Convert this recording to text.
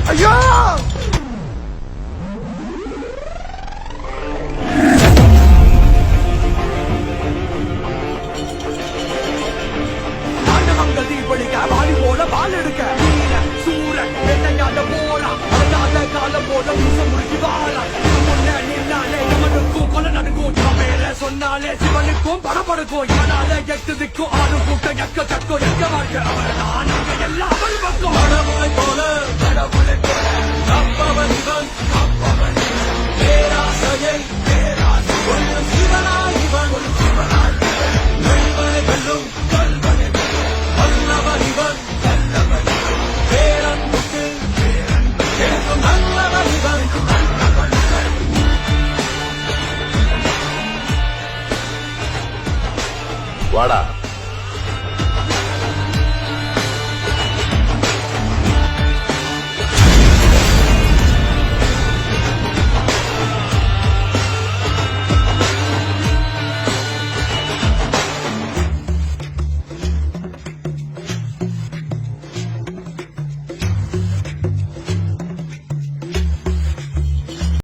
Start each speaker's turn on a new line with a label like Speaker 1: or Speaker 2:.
Speaker 1: ஐயோ வாலி போல பால் எடுக்க சூரன் வெண்ணையாண்ட போலா அழகாத காலம் போல பூச முறுக்கி வாழா முன்ன நின்னாலே எவனுக்கும் கொலை நடக்கும் மேல சொன்னாலே சிவனுக்கும் படப்படுக்கும் இவனால எட்டுதுக்கும் ஆளும் கூட்டம் எக்க வாழ்க்கை அவன் நான் எல்லாம் அவள் பக்கம் கடவுளை போல